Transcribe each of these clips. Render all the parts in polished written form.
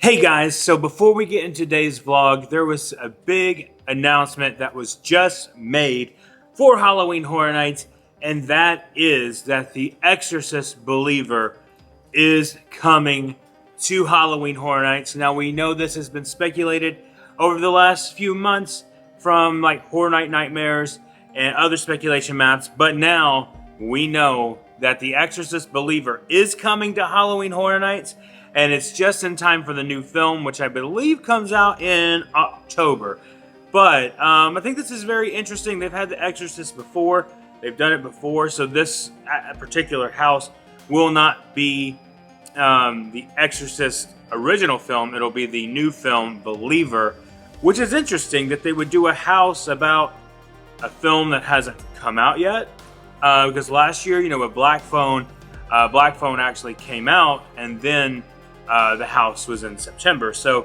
Hey guys, so before we get into today's vlog, there was a big announcement that was just made for Halloween Horror Nights, and that is that the Exorcist Believer is coming to Halloween Horror Nights. Now we know this has been speculated over the last few months from like Horror Night Nightmares and other speculation maps, but now we know that the Exorcist Believer is coming to Halloween Horror Nights. And it's just in time for the new film, which I believe comes out in October. But I think this is very interesting. They've had The Exorcist before. They've done it before. So this particular house will not be the Exorcist original film. It'll be the new film, Believer, which is interesting that they would do a house about a film that hasn't come out yet. Because last year, with Black Phone actually came out, and then the house was in September. So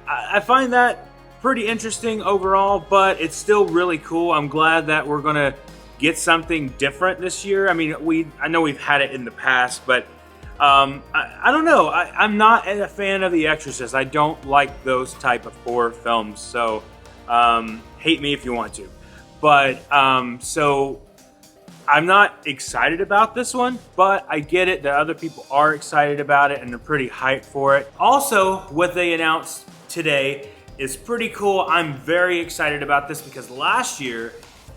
I find that pretty interesting overall, but it's still really cool. I'm glad that we're gonna get something different this year. I mean, I know we've had it in the past, but I don't know. I'm not a fan of The Exorcist. I don't like those type of horror films. So hate me if you want to. But so I'm not excited about this one, but I get it that other people are excited about it and they're pretty hyped for it. Also, what they announced today is pretty cool. I'm very excited about this because last year,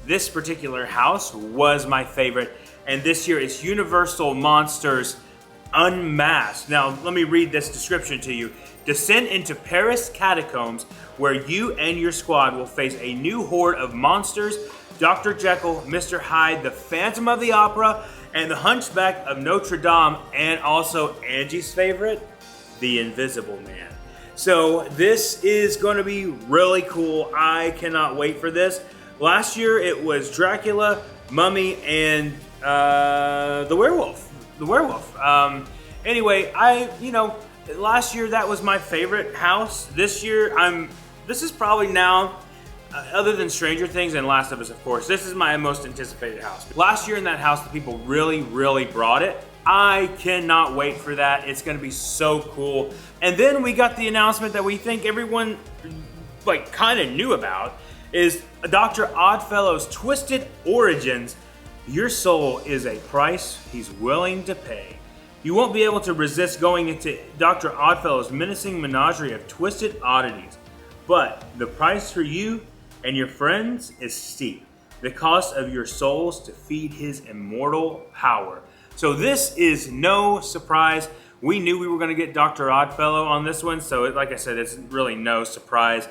this particular house was my favorite. And this year it's Universal Monsters Unmasked. Now, let me read this description to you. Descend into Paris catacombs where you and your squad will face a new horde of monsters. Dr. Jekyll, Mr. Hyde, the Phantom of the Opera, and the Hunchback of Notre Dame, and also Angie's favorite, the Invisible Man. So this is going to be really cool. I cannot wait for this. Last year it was Dracula, Mummy, and the werewolf. Anyway, last year that was my favorite house. This year this is probably now, other than Stranger Things and Last of Us, of course, this is my most anticipated house. Last year in that house, the people really, really brought it. I cannot wait for that. It's gonna be so cool. And then we got the announcement that we think everyone kind of knew about, is Dr. Oddfellow's Twisted Origins. Your soul is a price he's willing to pay. You won't be able to resist going into Dr. Oddfellow's menacing menagerie of twisted oddities. But the price for you and your friends is steep. The cost of your souls to feed his immortal power. So this is no surprise. We knew we were going to get Dr. Oddfellow on this one, so like I said, it's really no surprise.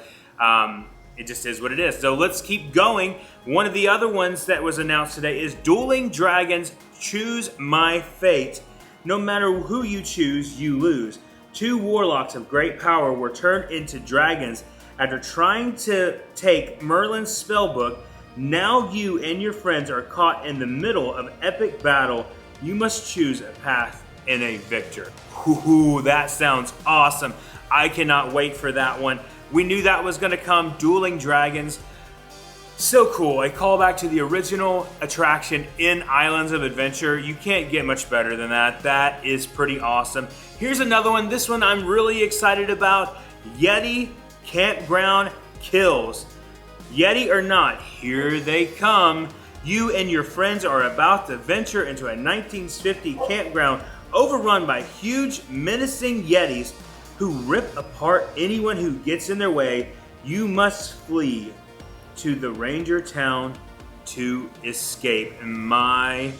It just is what it is. So let's keep going. One of the other ones that was announced today is Dueling Dragons, Choose My Fate. No matter who you choose, you lose. Two warlocks of great power were turned into dragons after trying to take Merlin's spellbook. Now you and your friends are caught in the middle of epic battle. You must choose a path and a victor. Ooh, that sounds awesome. I cannot wait for that one. We knew that was gonna come, Dueling Dragons. So cool, a callback to the original attraction in Islands of Adventure. You can't get much better than that. That is pretty awesome. Here's another one. This one I'm really excited about. Yeti Campground Kills. Yeti or not, here they come. You and your friends are about to venture into a 1950 campground overrun by huge, menacing Yetis who rip apart anyone who gets in their way. You must flee to the Ranger Town to escape. And my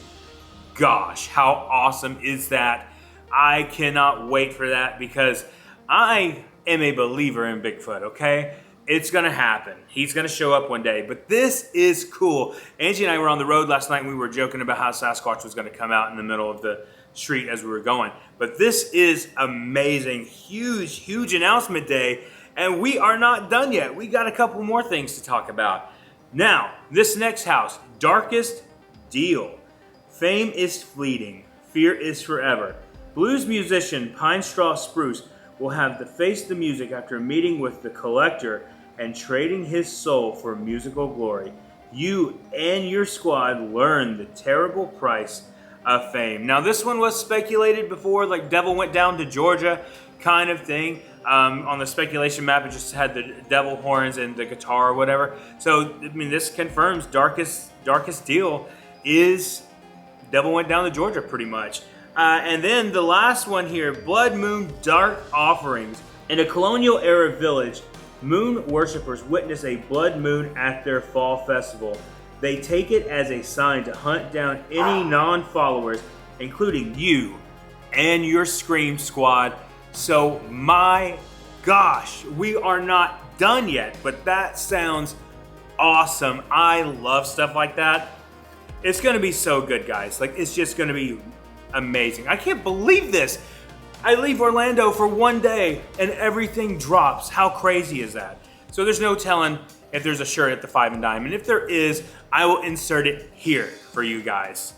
gosh, how awesome is that? I cannot wait for that because I am a believer in Bigfoot, okay? It's gonna happen. He's gonna show up one day, but this is cool. Angie and I were on the road last night and we were joking about how Sasquatch was gonna come out in the middle of the street as we were going. But this is amazing. Huge, huge announcement day. And we are not done yet. We got a couple more things to talk about. Now, this next house, Darkest Deal. Fame is fleeting. Fear is forever. Blues musician Pine Straw Spruce will have to face the music after meeting with the collector and trading his soul for musical glory. You and your squad learn the terrible price of fame. Now, this one was speculated before, like Devil Went Down to Georgia kind of thing. On the speculation map, it just had the devil horns and the guitar or whatever. So, I mean, this confirms Darkest Deal is Devil Went Down to Georgia, pretty much. And then the last one here, Blood Moon Dark Offerings. In a colonial-era village, moon worshippers witness a blood moon at their fall festival. They take it as a sign to hunt down any non-followers, including you and your Scream Squad. So, my gosh, we are not done yet, but that sounds awesome. I love stuff like that. It's gonna be so good, guys. Like, it's just gonna be amazing. I can't believe this. I leave Orlando for one day and everything drops. How crazy is that? So there's no telling if there's a shirt at the Five and Dime. And if there is, I will insert it here for you guys.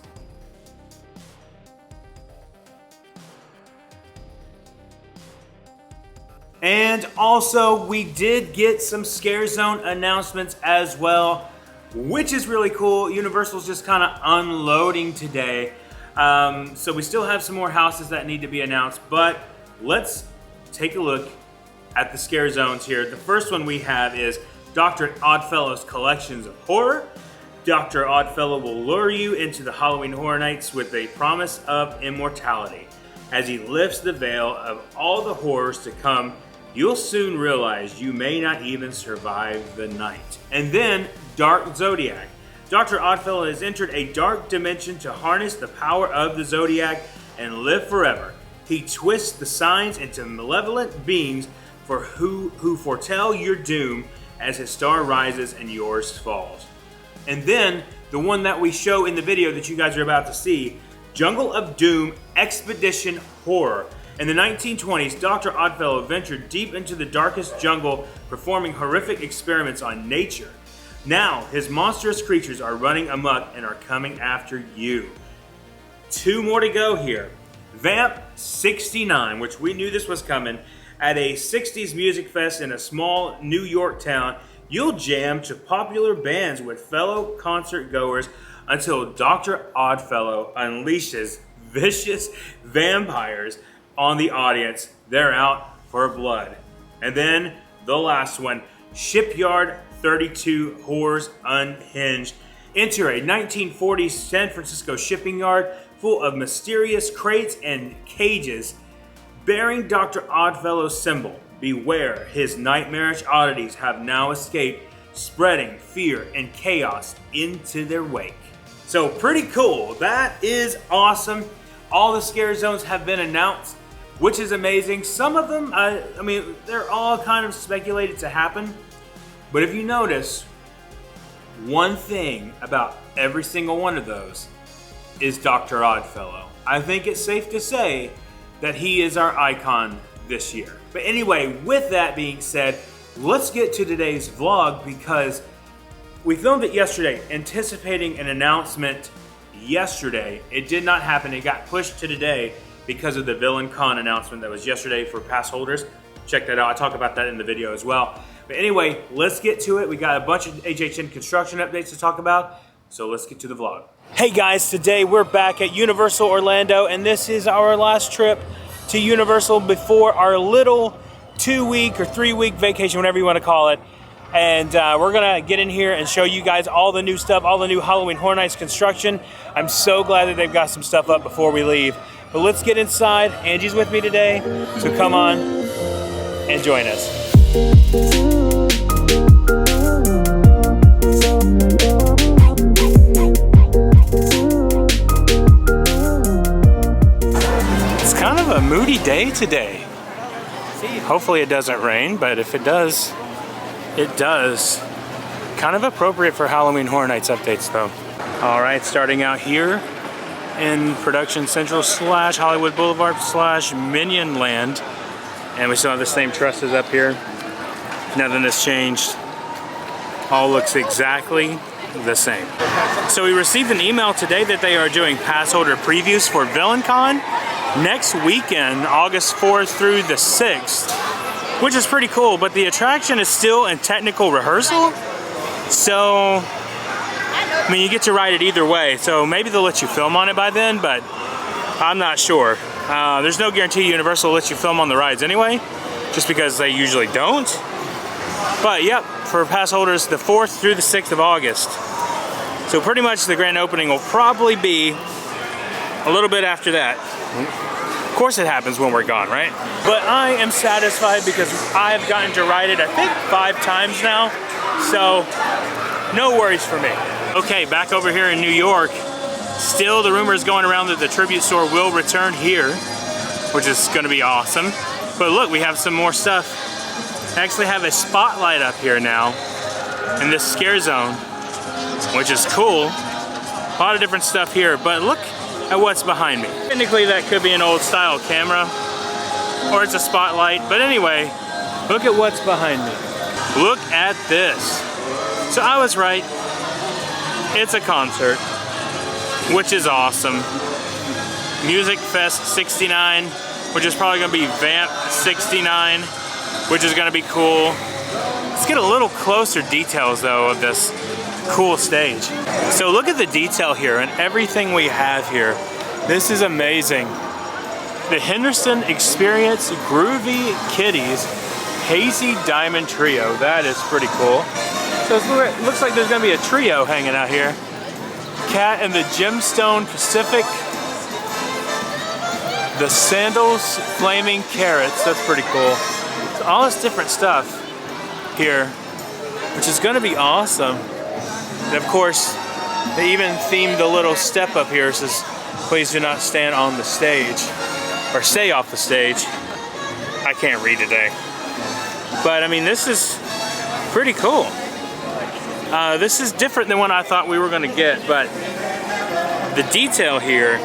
And also, we did get some Scare Zone announcements as well, which is really cool. Universal's just kind of unloading today. So we still have some more houses that need to be announced, but let's take a look at the Scare Zones here. The first one we have is Dr. Oddfellow's Collections of Horror. Dr. Oddfellow will lure you into the Halloween Horror Nights with a promise of immortality. As he lifts the veil of all the horrors to come, you'll soon realize you may not even survive the night. And then Dark Zodiac. Dr. Oddfellow has entered a dark dimension to harness the power of the Zodiac and live forever. He twists the signs into malevolent beings who foretell your doom as his star rises and yours falls. And then the one that we show in the video that you guys are about to see, Jungle of Doom Expedition Horror. In the 1920s, Dr. Oddfellow ventured deep into the darkest jungle, performing horrific experiments on nature. Now, his monstrous creatures are running amok and are coming after you. 2 more to go here. Vamp 69, which we knew this was coming. At a 60s music fest in a small New York town, you'll jam to popular bands with fellow concert goers until Dr. Oddfellow unleashes vicious vampires on the audience. They're out for blood. And then the last one, Shipyard 32 Horrors Unhinged. Enter a 1940s San Francisco shipping yard full of mysterious crates and cages bearing Dr. Oddfellow's symbol. Beware, his nightmarish oddities have now escaped, spreading fear and chaos into their wake. So pretty cool. That is awesome. All the Scare Zones have been announced, which is amazing. Some of them, I mean, they're all kind of speculated to happen. But if you notice, one thing about every single one of those is Dr. Oddfellow. I think it's safe to say that he is our icon this year. But anyway, with that being said, let's get to today's vlog because we filmed it yesterday, anticipating an announcement yesterday. It did not happen. It got pushed to today because of the Villain Con announcement that was yesterday for pass holders. Check that out. I talk about that in the video as well. But anyway, let's get to it. We got a bunch of HHN construction updates to talk about, so let's get to the vlog. Hey guys, today we're back at Universal Orlando, and this is our last trip to Universal before our little 2-week or 3-week vacation, whatever you want to call it. And we're gonna get in here and show you guys all the new stuff, all the new Halloween Horror Nights construction. I'm so glad that they've got some stuff up before we leave. But let's get inside. Angie's with me today, so come on and join us. It's kind of a moody day today. Hopefully it doesn't rain, but if it does, it does. Kind of appropriate for Halloween Horror Nights updates though. All right, starting out here in Production Central / Hollywood Boulevard / Minion Land. And we still have the same trusses up here. Nothing has changed. All looks exactly the same. So we received an email today that they are doing pass holder previews for VillainCon next weekend, August 4th through the 6th, which is pretty cool, but the attraction is still in technical rehearsal. So, I mean, you get to ride it either way. So maybe they'll let you film on it by then, but I'm not sure. There's no guarantee Universal will let you film on the rides anyway. just because they usually don't. But yep, for pass holders, the 4th through the 6th of August. So pretty much the grand opening will probably be a little bit after that. Of course it happens when we're gone, right? But I am satisfied because I've gotten to ride it, I think 5 times now. So no worries for me. Okay, back over here in New York. Still, the rumor is going around that the Tribute Store will return here, which is gonna be awesome. But look, we have some more stuff. I actually have a spotlight up here now in this scare zone, which is cool. A lot of different stuff here, but look at what's behind me. Technically, that could be an old style camera, or it's a spotlight, but anyway, look at what's behind me. Look at this. So I was right, it's a concert, which is awesome. Music Fest 69, which is probably gonna be Vamp 69, which is gonna be cool. Let's get a little closer details though of this cool stage. So look at the detail here and everything we have here. This is amazing. The Henderson Experience Groovy Kitties Hazy Diamond Trio. That is pretty cool. So it looks like there's gonna be a trio hanging out here. Cat and the Gemstone Pacific. The Sandals Flaming Carrots. That's pretty cool. So all this different stuff here, which is gonna be awesome. And of course, they even themed the little step up here. It says, please do not stand on the stage, or stay off the stage. I can't read today. But I mean, this is pretty cool. This is different than what I thought we were gonna get, but the detail here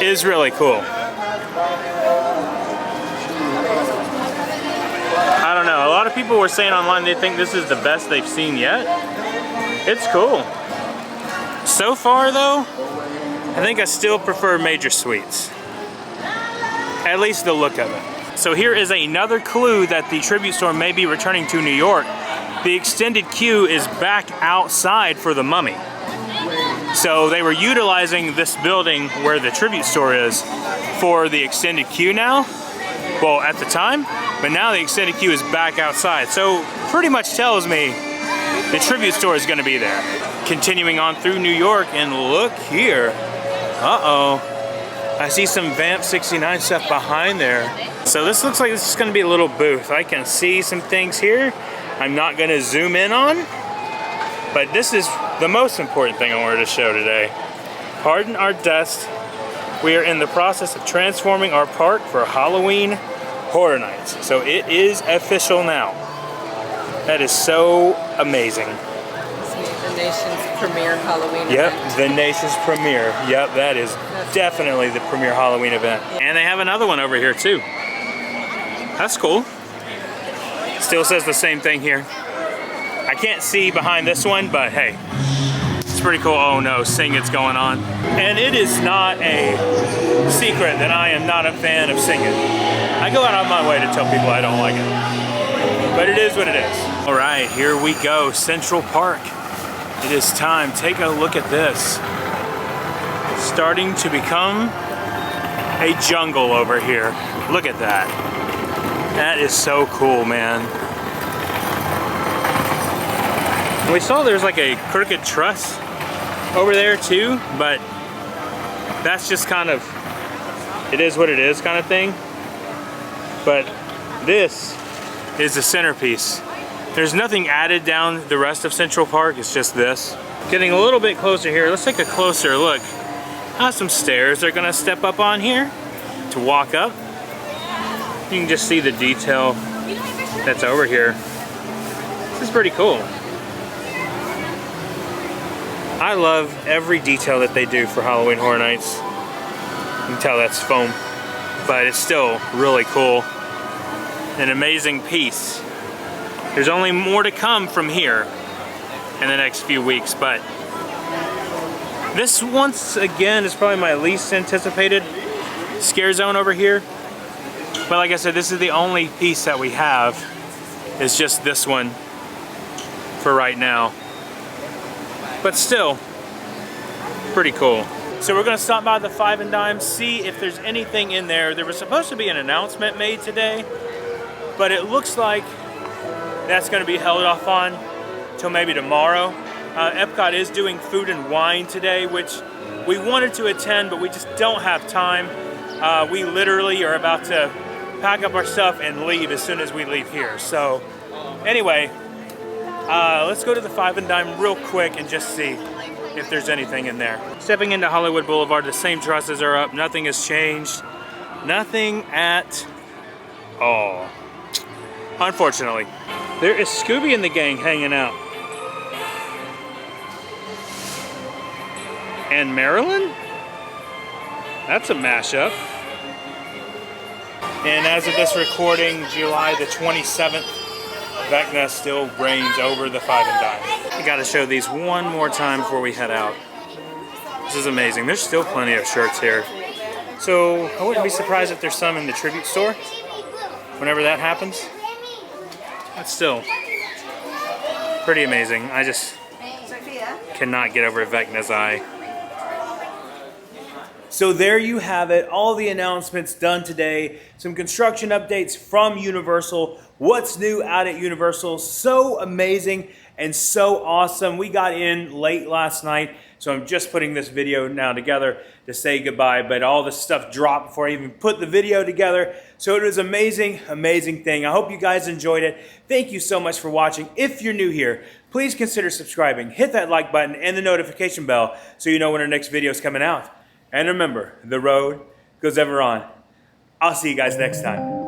is really cool. I don't know, a lot of people were saying online they think this is the best they've seen yet. It's cool. So far though, I think I still prefer Major Suites. At least the look of it. So here is another clue that the Tribute Store may be returning to New York. The extended queue is back outside for the Mummy. So they were utilizing this building where the Tribute Store is for the extended queue now. Well, at the time, but now the extended queue is back outside. So pretty much tells me the Tribute Store is gonna be there. Continuing on through New York, and look here. Uh-oh. I see some Vamp 69 stuff behind there. So this looks like this is gonna be a little booth. I can see some things here I'm not gonna zoom in on, but this is the most important thing I wanted to show today. Pardon our dust. We are in the process of transforming our park for Halloween Horror Nights. So it is official now. That is so amazing. The nation's premier Halloween event. Yep, the nation's premiere. Yep, that is definitely the premier Halloween event. Yeah. And they have another one over here too. That's cool. Still says the same thing here. I can't see behind this one, but hey, it's pretty cool. Oh no, Sing It's going on. And it is not a secret that I am not a fan of Sing It. I go out of my way to tell people I don't like it. But it is what it is. All right, here we go, Central Park. It is time. Take a look at this. Starting to become a jungle over here. Look at that. That is so cool, man. We saw there's like a crooked truss over there too, but that's just kind of, it is what it is kind of thing. But this is the centerpiece. There's nothing added down the rest of Central Park, it's just this. Getting a little bit closer here, let's take a closer look. Some stairs they're gonna step up on here to walk up. You can just see the detail that's over here. This is pretty cool. I love every detail that they do for Halloween Horror Nights. You can tell that's foam, but it's still really cool. An amazing piece. There's only more to come from here in the next few weeks, but this once again is probably my least anticipated scare zone over here. But like I said, this is the only piece that we have. It's just this one for right now. But still, pretty cool. So we're gonna stop by the Five and Dime, see if there's anything in there. There was supposed to be an announcement made today, but it looks like that's going to be held off on till maybe tomorrow. Epcot is doing food and wine today, which we wanted to attend, but we just don't have time. We literally are about to pack up our stuff and leave as soon as we leave here. So anyway, let's go to the Five and Dime real quick and just see if there's anything in there. Stepping into Hollywood Boulevard, the same trusses are up. Nothing has changed. Nothing at all. Unfortunately. There is Scooby and the gang hanging out. And Maryland? That's a mashup. And as of this recording, July the 27th, Vecna still reigns over the Five and Dime. I gotta show these one more time before we head out. This is amazing. There's still plenty of shirts here. So I wouldn't be surprised if there's some in the tribute store whenever that happens. That's still pretty amazing. I just cannot get over Vecna's eye. So there you have it, all the announcements done today, some construction updates from Universal, what's new out at Universal, so amazing and so awesome. We got in late last night, so I'm just putting this video now together to say goodbye, but all the stuff dropped before I even put the video together, so it was amazing, amazing thing. I hope you guys enjoyed it. Thank you so much for watching. If you're new here, please consider subscribing, hit that like button and the notification bell so you know when our next video is coming out. And remember, the road goes ever on. I'll see you guys next time.